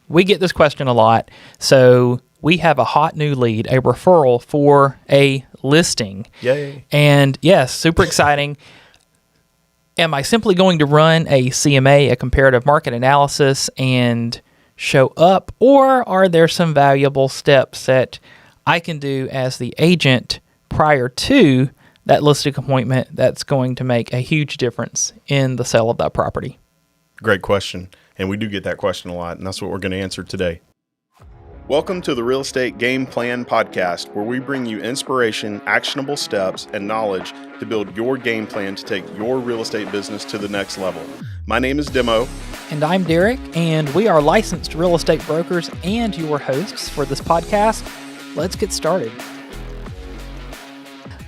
we get this question a lot. So we have a hot new lead, a referral for a listing. Yay. And yes, super exciting. Am I simply going to run a CMA, a comparative market analysis, and show up? Or are there some valuable steps that I can do as the agent prior to that listing appointment that's going to make a huge difference in the sale of that property? Great question. And we do get that question a lot, and that's what we're going to answer today. Welcome to the Real Estate Game Plan Podcast, where we bring you inspiration, actionable steps, and knowledge to build your game plan to take your real estate business to the next level. My name is Demo. And I'm Derek, and we are licensed real estate brokers and your hosts for this podcast. Let's get started.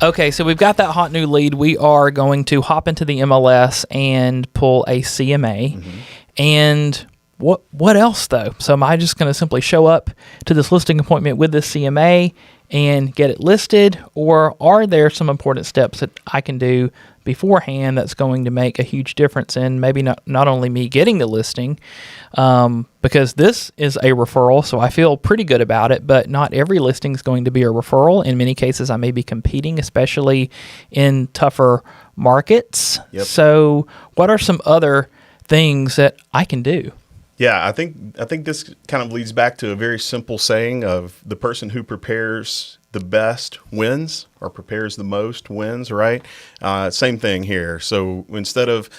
Okay, so we've got that hot new lead. We are going to hop into the MLS and pull a CMA. Mm-hmm. And what else, though? So am I just going to simply show up to this listing appointment with this CMA and get it listed? Or are there some important steps that I can do beforehand that's going to make a huge difference in maybe not only me getting the listing, because this is a referral, so I feel pretty good about it, but not every listing is going to be a referral. In many cases, I may be competing, especially in tougher markets. Yep. So what are some other things that I can do? Yeah, I think this kind of leads back to a very simple saying of the person who prepares the best wins, or prepares the most wins, right? Same thing here. So instead of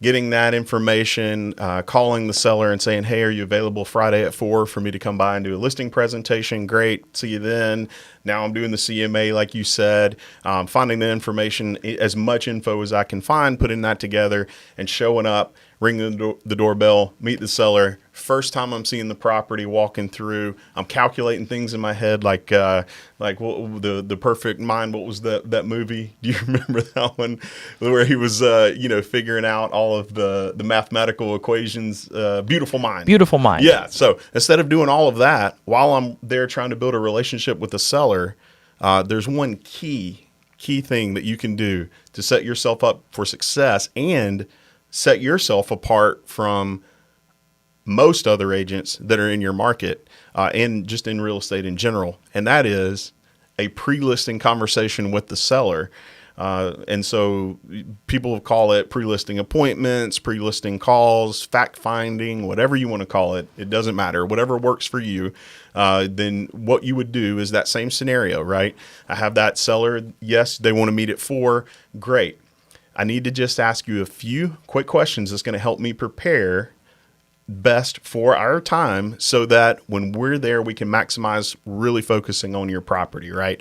getting that information, calling the seller and saying, hey, are you available Friday at 4 for me to come by and do a listing presentation? Great. See you then. Now I'm doing the CMA, like you said, finding the information, as much info as I can find, putting that together and showing up, ring the doorbell, meet the seller. First time I'm seeing the property, walking through, I'm calculating things in my head, like what, the Perfect Mind. What was that movie? Do you remember that one where he was figuring out all of the mathematical equations? Beautiful Mind. Beautiful Mind. Yeah. So instead of doing all of that while I'm there trying to build a relationship with the seller, there's one key thing that you can do to set yourself up for success and set yourself apart from most other agents that are in your market, and just in real estate in general. And that is a pre-listing conversation with the seller. And so people call it pre-listing appointments, pre-listing calls, fact-finding, whatever you want to call it. It doesn't matter. Whatever works for you. Then what you would do is that same scenario, right? I have that seller. Yes, they want to meet at 4. Great. I need to just ask you a few quick questions that's going to help me prepare best for our time so that when we're there, we can maximize really focusing on your property, right?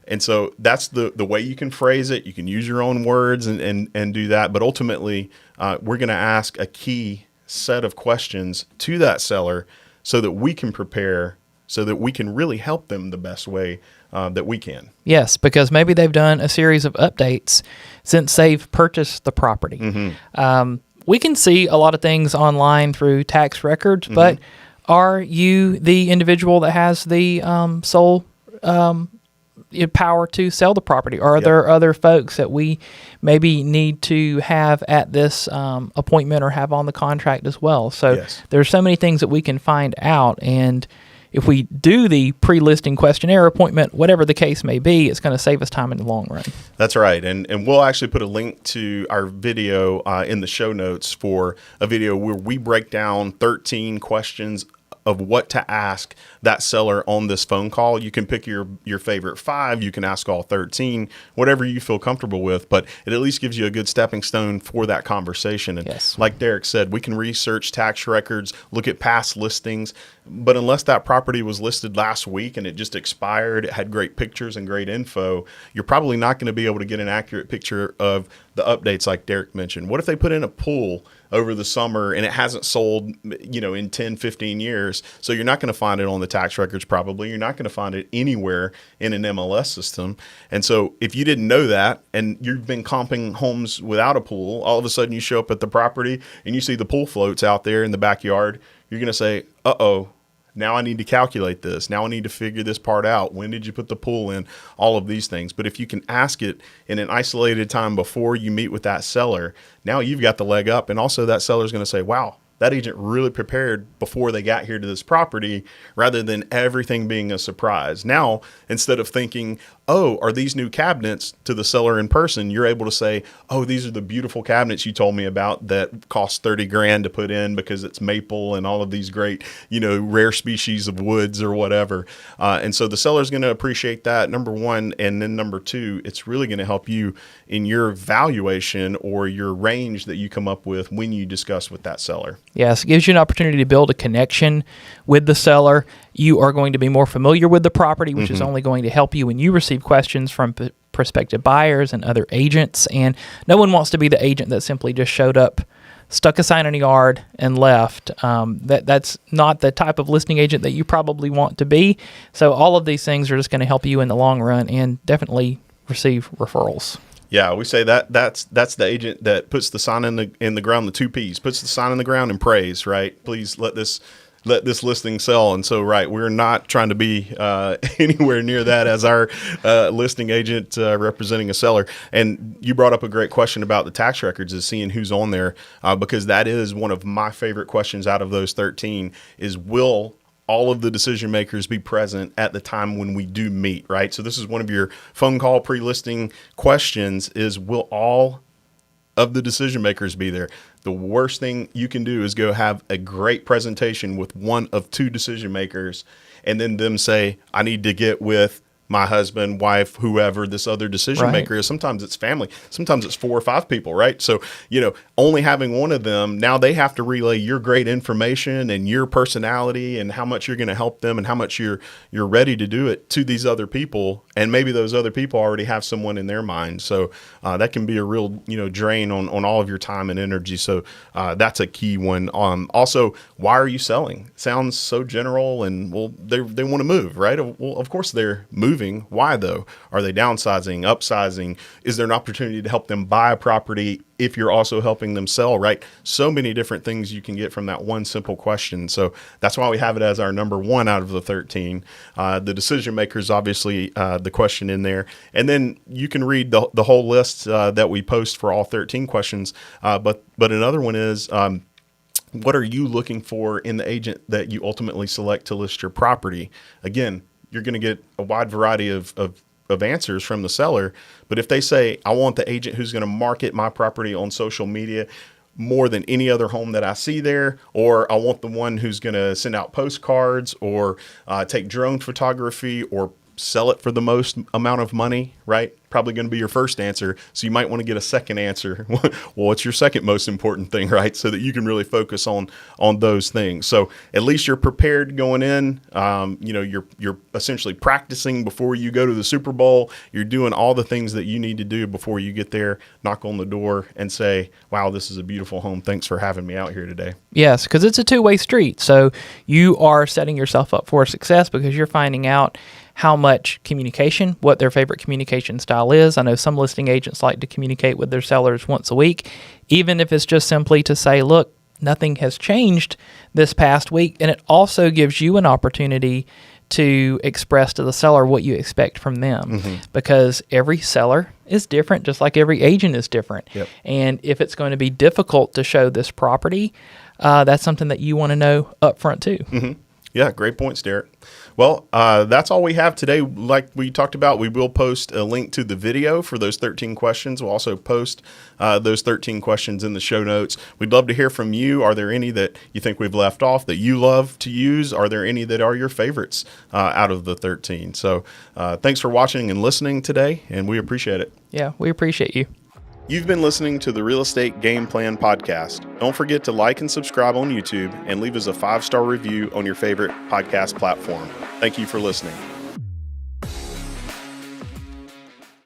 And so that's the way you can phrase it. You can use your own words and do that. But ultimately, we're going to ask a key set of questions to that seller so that we can prepare, so that we can really help them the best way that we can. Yes, because maybe they've done a series of updates since they've purchased the property. Mm-hmm. We can see a lot of things online through tax records, mm-hmm. but are you the individual that has the sole power to sell the property? Or are there other folks that we maybe need to have at this appointment or have on the contract as well? So there's so many things that we can find out, and if we do the pre-listing questionnaire appointment, whatever the case may be, it's going to save us time in the long run. That's right. And we'll actually put a link to our video in the show notes for a video where we break down 13 questions of what to ask that seller on this phone call. You can pick your favorite 5. You can ask all 13, whatever you feel comfortable with, but it at least gives you a good stepping stone for that conversation. And like Derek said, we can research tax records, look at past listings, but unless that property was listed last week and it just expired, it had great pictures and great info, you're probably not going to be able to get an accurate picture of the updates like Derek mentioned. What if they put in a pool over the summer and it hasn't sold, in 10, 15 years? So you're not going to find it on the tax records probably. You're not going to find it anywhere in an MLS system. And so if you didn't know that and you've been comping homes without a pool, all of a sudden you show up at the property and you see the pool floats out there in the backyard, you're going to say, uh-oh. Now I need to calculate this. Now I need to figure this part out. When did you put the pool in? All of these things. But if you can ask it in an isolated time before you meet with that seller, now you've got the leg up. And also that seller's going to say, wow, that agent really prepared before they got here to this property rather than everything being a surprise. Now, instead of thinking, oh, are these new cabinets, to the seller in person, you're able to say, oh, these are the beautiful cabinets you told me about that cost 30 grand to put in because it's maple and all of these great, rare species of woods or whatever. And so the seller's going to appreciate that, number one. And then number two, it's really going to help you in your valuation or your range that you come up with when you discuss with that seller. Yes, it gives you an opportunity to build a connection with the seller. You are going to be more familiar with the property, which is only going to help you when you receive questions from prospective buyers and other agents. And no one wants to be the agent that simply just showed up, stuck a sign in a yard, and left. That's not the type of listing agent that you probably want to be. So all of these things are just going to help you in the long run and definitely receive referrals. Yeah, we say that's the agent that puts the sign in the ground, the 2 P's, puts the sign in the ground and prays, right? Please let this listing sell. And so, right, we're not trying to be anywhere near that as our listing agent representing a seller. And you brought up a great question about the tax records, is seeing who's on there, because that is one of my favorite questions out of those 13 is, will all of the decision makers be present at the time when we do meet, right? So this is one of your phone call pre-listing questions, is will all of the decision makers be there? The worst thing you can do is go have a great presentation with one of 2 decision makers and then them say, I need to get with my husband, wife, whoever this other decision maker is. Sometimes it's family. Sometimes it's 4 or 5 people, right? So, only having one of them, now they have to relay your great information and your personality and how much you're going to help them and how much you're ready to do it to these other people. And maybe those other people already have someone in their mind. So that can be a real, drain on all of your time and energy. So that's a key one. Also, why are you selling? Sounds so general, and they want to move, right? Well, of course they're moving. Why though? Are they downsizing, upsizing? Is there an opportunity to help them buy a property if you're also helping them sell, right? So many different things you can get from that one simple question. So that's why we have it as our number 1 out of the 13. The decision makers, obviously, the question in there. And then you can read the whole list that we post for all 13 questions. But another one is, what are you looking for in the agent that you ultimately select to list your property? Again, you're going to get a wide variety of answers from the seller. But if they say, I want the agent who's going to market my property on social media more than any other home that I see there, or I want the one who's going to send out postcards or take drone photography or sell it for the most amount of money, right? Probably going to be your first answer. So you might want to get a second answer. Well, what's your second most important thing, right? So that you can really focus on those things. So at least you're prepared going in. You're essentially practicing before you go to the Super Bowl. You're doing all the things that you need to do before you get there, knock on the door and say, wow, this is a beautiful home. Thanks for having me out here today. Yes, because it's a two-way street. So you are setting yourself up for success because you're finding out how much communication, what their favorite communication style is. I know some listing agents like to communicate with their sellers once a week, even if it's just simply to say, look, nothing has changed this past week. And it also gives you an opportunity to express to the seller what you expect from them, because every seller is different, just like every agent is different. Yep. And if it's going to be difficult to show this property, that's something that you want to know up front too. Mm-hmm. Yeah, great points, Derek. Well, that's all we have today. Like we talked about, we will post a link to the video for those 13 questions. We'll also post those 13 questions in the show notes. We'd love to hear from you. Are there any that you think we've left off that you love to use? Are there any that are your favorites out of the 13? So thanks for watching and listening today, and we appreciate it. Yeah, we appreciate you. You've been listening to the Real Estate Game Plan podcast. Don't forget to like and subscribe on YouTube and leave us a 5-star review on your favorite podcast platform. Thank you for listening.